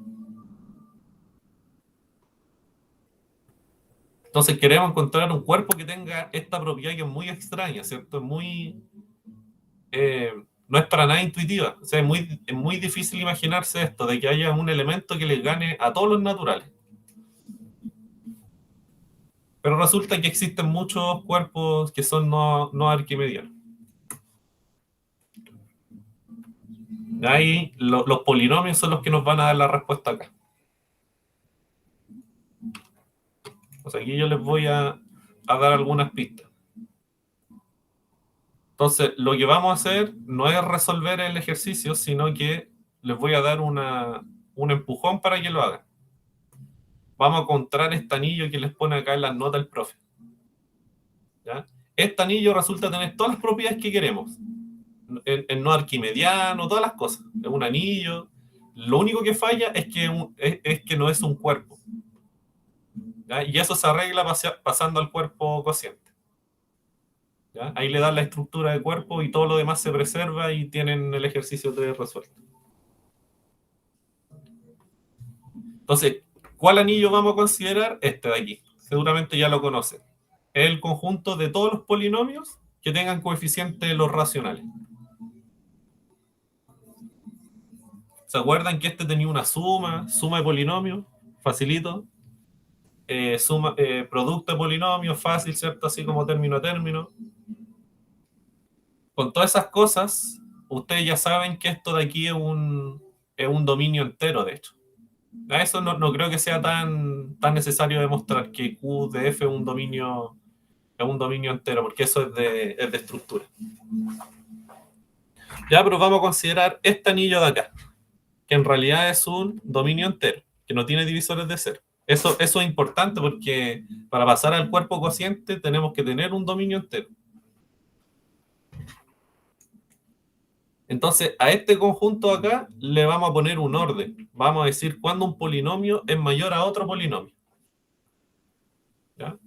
Entonces queremos encontrar un cuerpo que tenga esta propiedad que es muy extraña, ¿cierto? No es para nada intuitiva. O sea, es muy difícil imaginarse esto, de que haya un elemento que le gane a todos los naturales. Pero resulta que existen muchos cuerpos que son no arquimedianos. Ahí los polinomios son los que nos van a dar la respuesta acá. O sea, aquí yo les voy a dar algunas pistas. Entonces, lo que vamos a hacer no es resolver el ejercicio, sino que les voy a dar un empujón para que lo hagan. Vamos a encontrar este anillo que les pone acá en las notas el profe. ¿Ya? Este anillo resulta tener todas las propiedades que queremos. El no arquimediano, todas las cosas. Es un anillo. Lo único que falla es que no es un cuerpo. ¿Ya? Y eso se arregla pasando al cuerpo cociente. ¿Ya? Ahí le dan la estructura de cuerpo y todo lo demás se preserva y tienen el ejercicio 3 resuelto. Entonces, ¿cuál anillo vamos a considerar? Este de aquí. Seguramente ya lo conocen. Es el conjunto de todos los polinomios que tengan coeficientes los racionales. ¿Se acuerdan que este tenía una suma de polinomios? Facilito. Producto de polinomios, fácil, ¿cierto? Así como término a término. Con todas esas cosas, ustedes ya saben que esto de aquí es un dominio entero, de hecho. A eso no creo que sea tan necesario demostrar que Q de F es un dominio entero, porque eso es de estructura. Ya, pero vamos a considerar este anillo de acá, que en realidad es un dominio entero, que no tiene divisores de cero. Eso es importante porque para pasar al cuerpo cociente tenemos que tener un dominio entero. Entonces, a este conjunto acá le vamos a poner un orden. Vamos a decir cuándo un polinomio es mayor a otro polinomio. ¿Ya?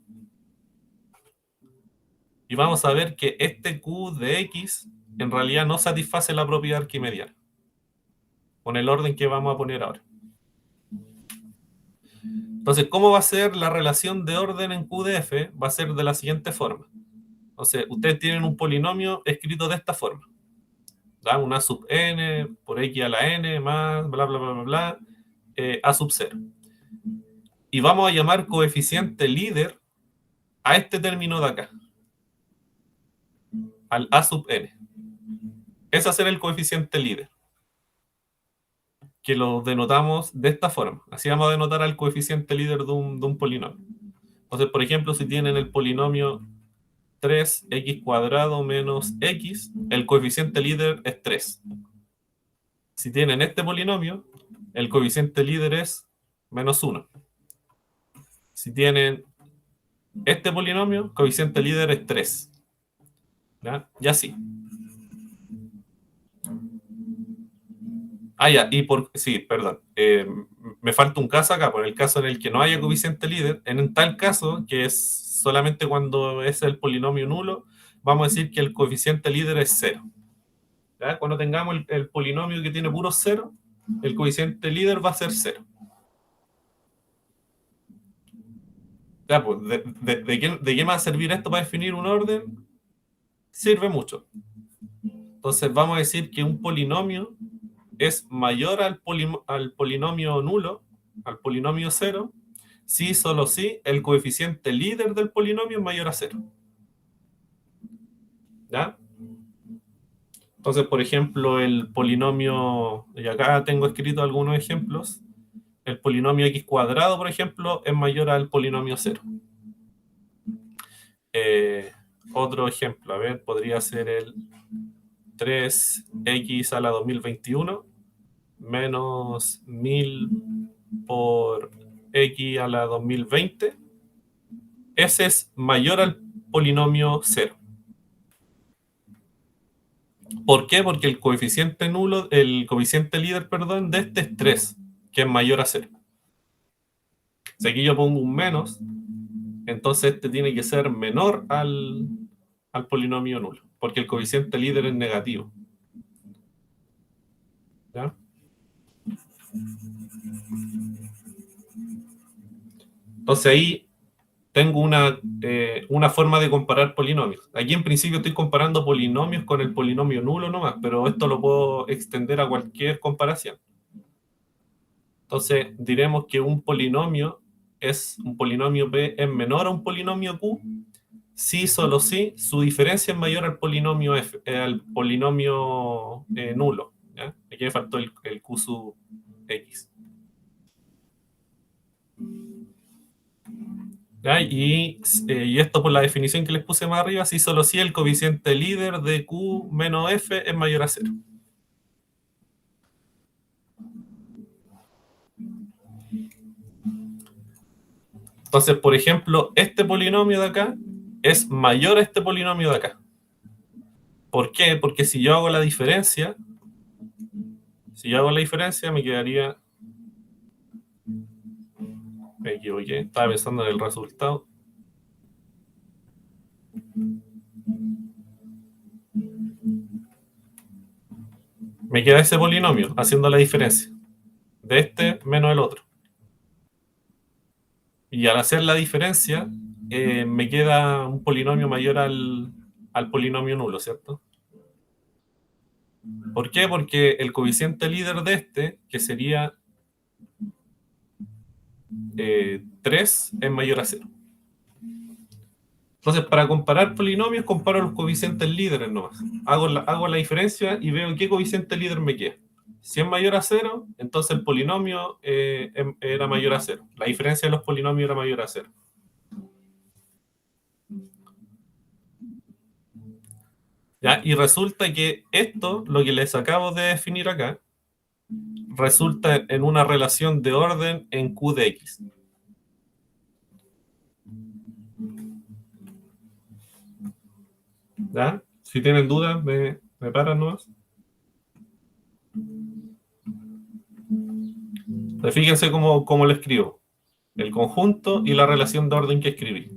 Y vamos a ver que este Q de X en realidad no satisface la propiedad arquimediana, con el orden que vamos a poner ahora. Entonces, ¿cómo va a ser la relación de orden en Q de F? Va a ser de la siguiente forma. Entonces, ustedes tienen un polinomio escrito de esta forma. ¿Da? Una sub n por x a la n más bla, bla, bla, bla, bla, a sub 0. Y vamos a llamar coeficiente líder a este término de acá, al a sub n. es hacer el coeficiente líder, que lo denotamos de esta forma. Así vamos a denotar al coeficiente líder de un polinomio. Entonces, por ejemplo, si tienen el polinomio 3x² menos x, el coeficiente líder es 3. Si tienen este polinomio, el coeficiente líder es menos 1. Si tienen este polinomio, el coeficiente líder es 3. ¿Ya? Y así. Ya, sí, perdón. Me falta un caso acá, por el caso en el que no haya coeficiente líder. En tal caso, que es solamente cuando es el polinomio nulo, vamos a decir que el coeficiente líder es 0. ¿Ya? Cuando tengamos el polinomio que tiene puro 0, el coeficiente líder va a ser 0. Ya, pues, ¿de qué va a servir esto para definir un orden? Sirve mucho. Entonces vamos a decir que un polinomio es mayor al polinomio nulo, al polinomio 0, si solo si el coeficiente líder del polinomio es mayor a 0. ¿Ya? Entonces, por ejemplo, el polinomio, y acá tengo escrito algunos ejemplos, el polinomio x², por ejemplo, es mayor al polinomio 0. Otro ejemplo, a ver, podría ser el 3x a la 2021 menos 1000 por x a la 2020. Ese es mayor al polinomio 0. ¿Por qué? Porque el coeficiente nulo, el coeficiente líder, perdón, de este es 3, que es mayor a 0. Si aquí yo pongo un menos, entonces este tiene que ser menor al polinomio nulo, porque el coeficiente líder es negativo. ¿Ya? Entonces ahí tengo una forma de comparar polinomios. Aquí en principio estoy comparando polinomios con el polinomio nulo nomás, pero esto lo puedo extender a cualquier comparación. Entonces diremos que un polinomio P es menor a un polinomio Q si solo si su diferencia es mayor al polinomio F, al polinomio nulo. ¿Ya? Aquí me faltó el Q sub X. ¿Ya? Y esto por la definición que les puse más arriba, si solo si el coeficiente líder de Q menos F es mayor a 0. Entonces, por ejemplo, este polinomio de acá es mayor a este polinomio de acá. ¿Por qué? Porque si yo hago la diferencia, me quedaría... Me equivoqué, estaba pensando en el resultado. Me queda ese polinomio haciendo la diferencia de este menos el otro. Y al hacer la diferencia, me queda un polinomio mayor al polinomio nulo, ¿cierto? ¿Por qué? Porque el coeficiente líder de este, que sería 3, es mayor a 0. Entonces, para comparar polinomios, comparo los coeficientes líderes nomás. Hago la diferencia y veo qué coeficiente líder me queda. Si es mayor a 0, entonces el polinomio era mayor a 0. La diferencia de los polinomios era mayor a 0. ¿Ya? Y resulta que esto, lo que les acabo de definir acá, resulta en una relación de orden en Q de X. ¿Ya? Si tienen dudas, me paran nomás. Fíjense cómo lo escribo. El conjunto y la relación de orden que escribí.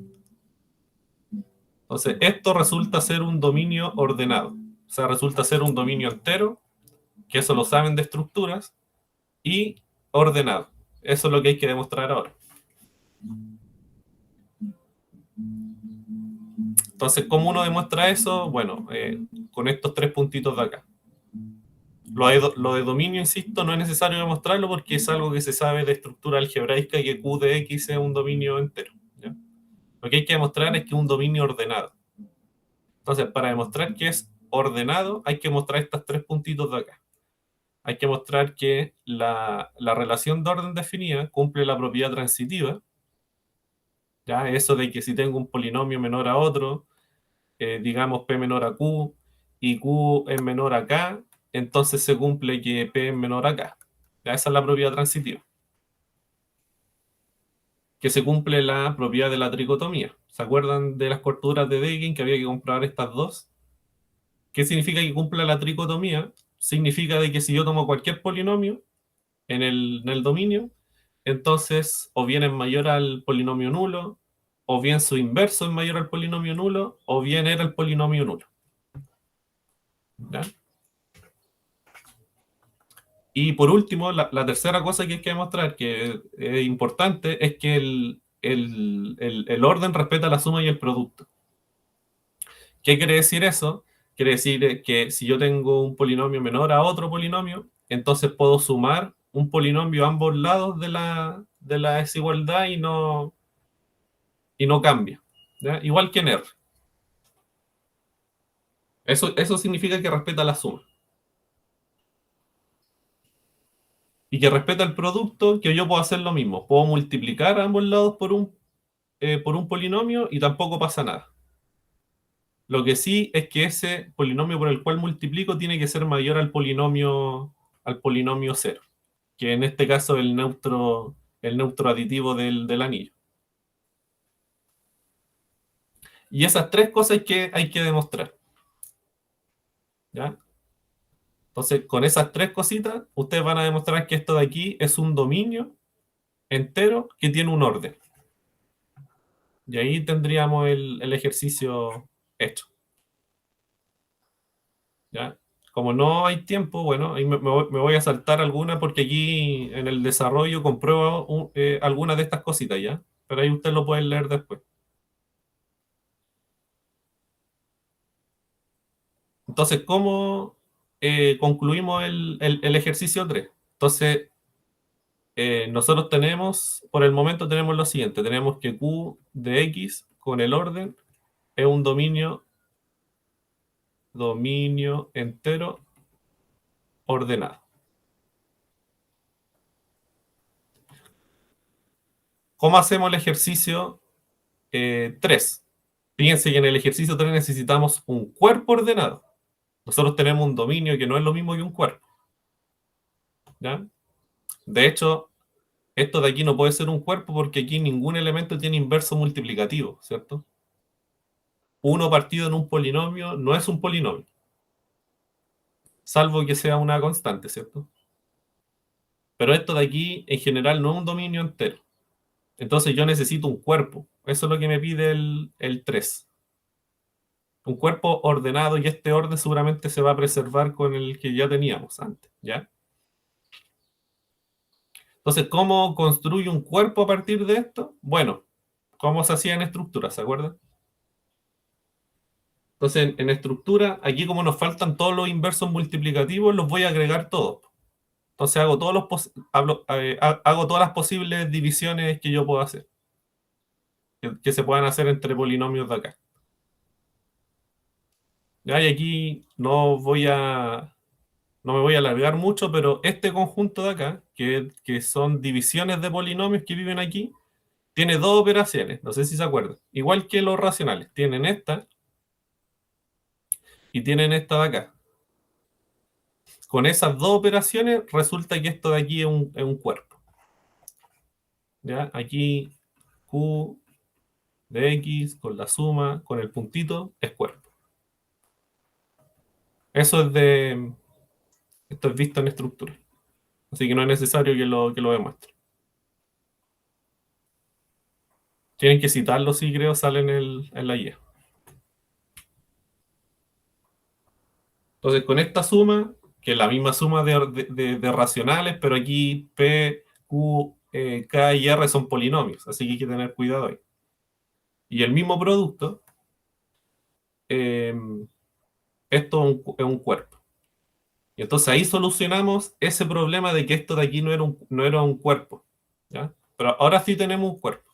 Entonces, esto resulta ser un dominio ordenado. O sea, resulta ser un dominio entero, que eso lo saben de estructuras, y ordenado. Eso es lo que hay que demostrar ahora. Entonces, ¿cómo uno demuestra eso? Bueno, con estos 3 puntitos de acá. Lo de dominio, insisto, no es necesario demostrarlo porque es algo que se sabe de estructura algebraica, que Q de X es un dominio entero. ¿Ya? Lo que hay que demostrar es que es un dominio ordenado. Entonces, para demostrar que es ordenado, hay que mostrar estos tres puntitos de acá. Hay que mostrar que la relación de orden definida cumple la propiedad transitiva. ¿Ya? Eso de que si tengo un polinomio menor a otro, digamos P menor a Q, y Q es menor a K, entonces se cumple que P es menor a K. ¿Ya? Esa es la propiedad transitiva. Que se cumple la propiedad de la tricotomía. ¿Se acuerdan de las corturas de Degin que había que comprobar estas dos? ¿Qué significa que cumpla la tricotomía? Significa de que si yo tomo cualquier polinomio en el dominio, entonces o bien es mayor al polinomio nulo, o bien su inverso es mayor al polinomio nulo, o bien era el polinomio nulo. ¿Ya? Y por último, la tercera cosa que hay que demostrar, que es importante, es que el orden respeta la suma y el producto. ¿Qué quiere decir eso? Quiere decir que si yo tengo un polinomio menor a otro polinomio, entonces puedo sumar un polinomio a ambos lados de la desigualdad y no cambia. ¿Ya? Igual que en R. Eso significa que respeta la suma. Y que respeta el producto, que yo puedo hacer lo mismo. Puedo multiplicar a ambos lados por un polinomio y tampoco pasa nada. Lo que sí es que ese polinomio por el cual multiplico tiene que ser mayor al polinomio cero, que en este caso es el neutro aditivo del anillo. Y esas tres cosas hay que demostrar. ¿Ya? Entonces, con esas tres cositas, ustedes van a demostrar que esto de aquí es un dominio entero que tiene un orden. Y ahí tendríamos el ejercicio hecho. ¿Ya? Como no hay tiempo, bueno, ahí me voy a saltar alguna porque aquí en el desarrollo compruebo algunas de estas cositas, ¿ya? Pero ahí ustedes lo pueden leer después. Entonces, ¿cómo concluimos el ejercicio 3? Entonces, nosotros por el momento tenemos lo siguiente, tenemos que Q de X con el orden es un dominio entero ordenado. ¿Cómo hacemos el ejercicio 3? Fíjense que en el ejercicio 3 necesitamos un cuerpo ordenado. Nosotros tenemos un dominio que no es lo mismo que un cuerpo. ¿Ya? De hecho, esto de aquí no puede ser un cuerpo porque aquí ningún elemento tiene inverso multiplicativo, ¿cierto? Uno partido en un polinomio no es un polinomio, salvo que sea una constante, ¿cierto? Pero esto de aquí en general no es un dominio entero. Entonces yo necesito un cuerpo. Eso es lo que me pide el 3. Un cuerpo ordenado y este orden seguramente se va a preservar con el que ya teníamos antes, ¿ya? Entonces, ¿cómo construye un cuerpo a partir de esto? Bueno, ¿cómo se hacía en estructura? ¿Se acuerdan? Entonces, en estructura, aquí como nos faltan todos los inversos multiplicativos, los voy a agregar todos. Entonces hago todas las posibles divisiones que yo puedo hacer, que se puedan hacer entre polinomios de acá. ¿Ya? Y aquí no me voy a alargar mucho, pero este conjunto de acá, que son divisiones de polinomios que viven aquí, tiene dos operaciones, no sé si se acuerdan. Igual que los racionales, tienen esta y tienen esta de acá. Con esas dos operaciones resulta que esto de aquí es un cuerpo. ¿Ya? Aquí Q de X con la suma, con el puntito, es cuerpo. Esto es visto en estructura. Así que no es necesario que lo demuestre. Tienen que citarlo si creo sale en la guía. Entonces, con esta suma, que es la misma suma de racionales, pero aquí P, Q, K y R son polinomios, así que hay que tener cuidado ahí. Y el mismo producto, eh, esto es un cuerpo. Y entonces ahí solucionamos ese problema de que esto de aquí no era un cuerpo. ¿Ya? Pero ahora sí tenemos un cuerpo.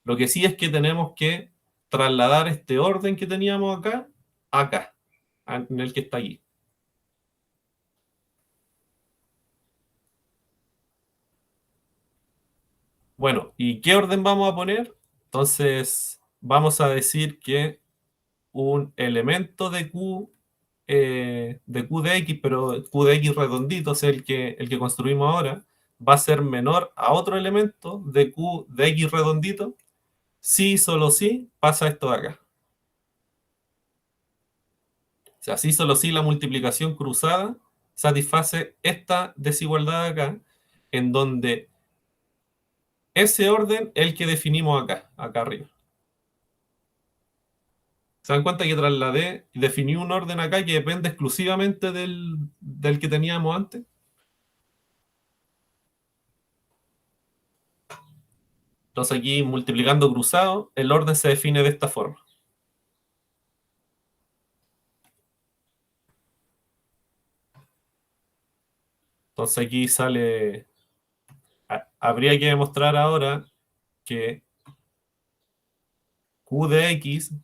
Lo que sí es que tenemos que trasladar este orden que teníamos acá, acá. en el que está aquí. Bueno, ¿y qué orden vamos a poner? Entonces, vamos a decir que un elemento de Q de X, pero Q de X redondito, o sea, el que construimos ahora, va a ser menor a otro elemento de Q de X redondito, si solo si pasa esto de acá. O sea, si solo si la multiplicación cruzada satisface esta desigualdad de acá, en donde ese orden es el que definimos acá arriba. ¿Se dan cuenta que trasladé y definí un orden acá que depende exclusivamente del que teníamos antes? Entonces aquí multiplicando cruzado, el orden se define de esta forma. Entonces aquí sale, habría que demostrar ahora que Q de X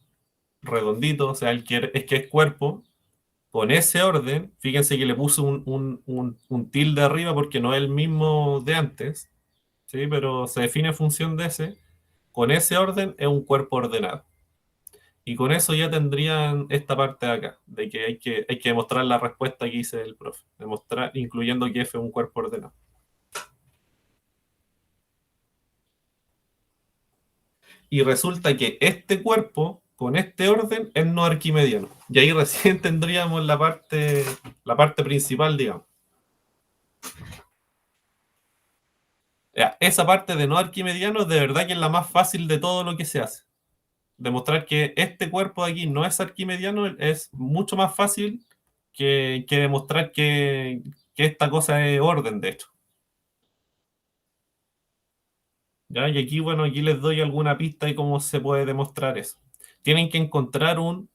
redondito, o sea, es que es cuerpo, con ese orden, fíjense que le puse un tilde arriba porque no es el mismo de antes, ¿sí? Pero se define en función de ese, con ese orden es un cuerpo ordenado. Y con eso ya tendrían esta parte de acá, de que hay que demostrar la respuesta que hice el profe, demostrar, incluyendo que F es un cuerpo ordenado. Y resulta que este cuerpo, con este orden, es no arquimediano. Y ahí recién tendríamos la parte principal, digamos. Ya, esa parte de no arquimediano de verdad que es la más fácil de todo lo que se hace. Demostrar que este cuerpo de aquí no es arquimediano es mucho más fácil que demostrar que esta cosa es orden, de hecho. ¿Ya? Y aquí, bueno, aquí les doy alguna pista de cómo se puede demostrar eso. Tienen que encontrar un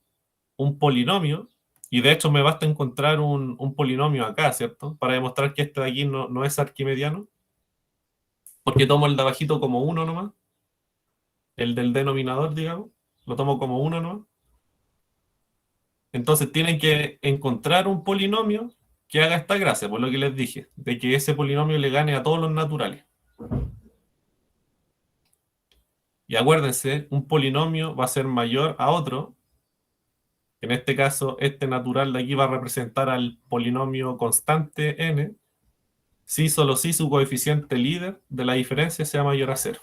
polinomio, y de hecho me basta encontrar un polinomio acá, ¿cierto? Para demostrar que este de aquí no es arquimediano, porque tomo el de abajito como uno nomás, el del denominador, digamos, lo tomo como uno nomás. Entonces tienen que encontrar un polinomio que haga esta gracia, por lo que les dije, de que ese polinomio le gane a todos los naturales. Y acuérdense, un polinomio va a ser mayor a otro. En este caso, este natural de aquí va a representar al polinomio constante n, si solo si su coeficiente líder de la diferencia sea mayor a cero.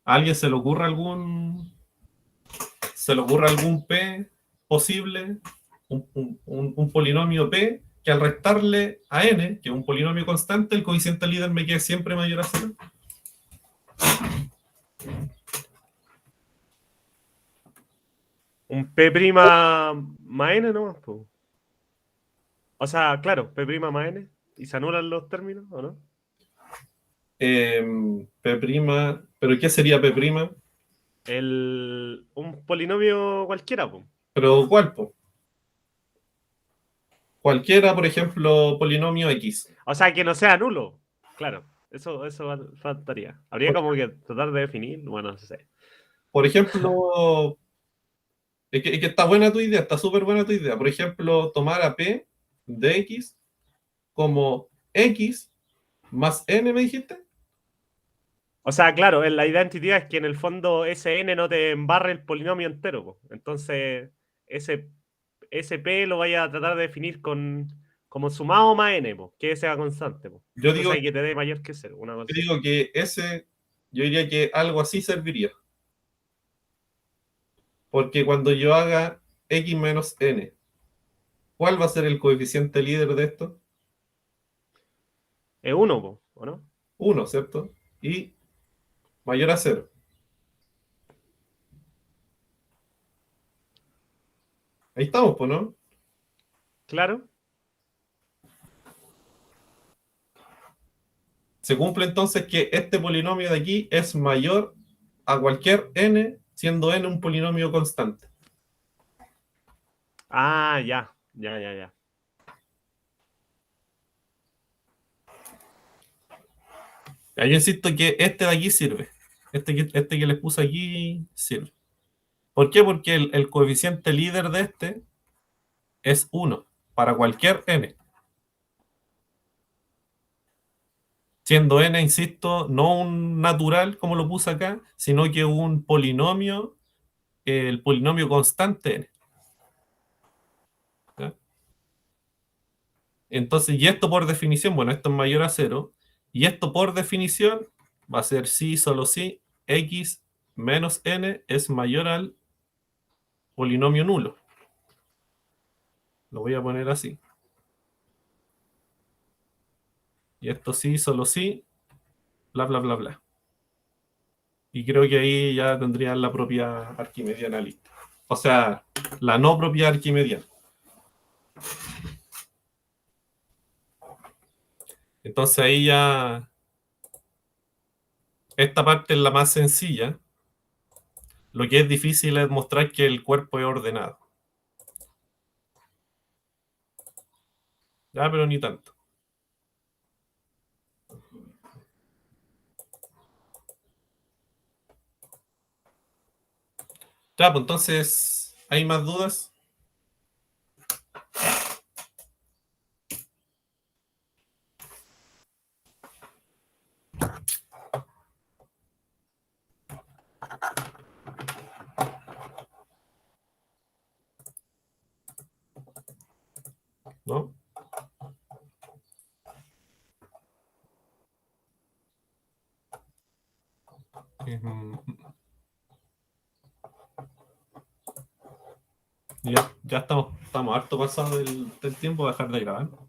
¿A alguien se le ocurre algún p posible, un polinomio p, que al restarle a n, que es un polinomio constante, el coeficiente líder me quede siempre mayor a cero? Un P' más N nomás, po. O sea, claro, P' más N. ¿Y se anulan los términos o no? P', ¿pero qué sería P'? Un polinomio cualquiera, po. ¿Pero cuál, po? Cualquiera, por ejemplo, polinomio X. O sea, que no sea nulo. Claro, eso faltaría. Habría como que tratar de definir, bueno, no sé. Por ejemplo, es que está buena tu idea, está súper buena tu idea. Por ejemplo, tomar a P de X como X más N, ¿me dijiste? O sea, claro, la idea intuitiva es que en el fondo ese n no te embarre el polinomio entero, po. Entonces, ese, ese p lo vaya a tratar de definir como sumado más n, po, que sea constante, po. Yo Entonces digo, hay que te dé mayor que cero, una yo cosa así. digo que yo diría que algo así serviría. Porque cuando yo haga X menos N, ¿cuál va a ser el coeficiente líder de esto? Es uno, po, ¿o no? 1, ¿cierto? Y mayor a cero. Ahí estamos, pues, ¿no? Claro. Se cumple entonces que este polinomio de aquí es mayor a cualquier n, siendo n un polinomio constante. Ah, ya, ya, ya, ya. Yo insisto que este de aquí sirve. Este que les puse aquí sirve. ¿Por qué? Porque el coeficiente líder de este es 1 para cualquier n. Siendo n, insisto, no un natural como lo puse acá, sino que un polinomio, el polinomio constante n. ¿Ya? Entonces, y esto por definición, bueno, esto es mayor a 0, y esto por definición va a ser si, solo si, x menos n es mayor al polinomio nulo. Lo voy a poner así. Y esto sí, solo sí, bla, bla, bla, bla. Y creo que ahí ya tendrían la propia arquimediana lista. O sea, la no propia arquimediana. Entonces ahí ya esta parte es la más sencilla. Lo que es difícil es mostrar que el cuerpo es ordenado. Ya, pero ni tanto. Ya, pues entonces, ¿hay más dudas? ¿No? Ya, ya estamos harto pasados del tiempo de dejar de grabar.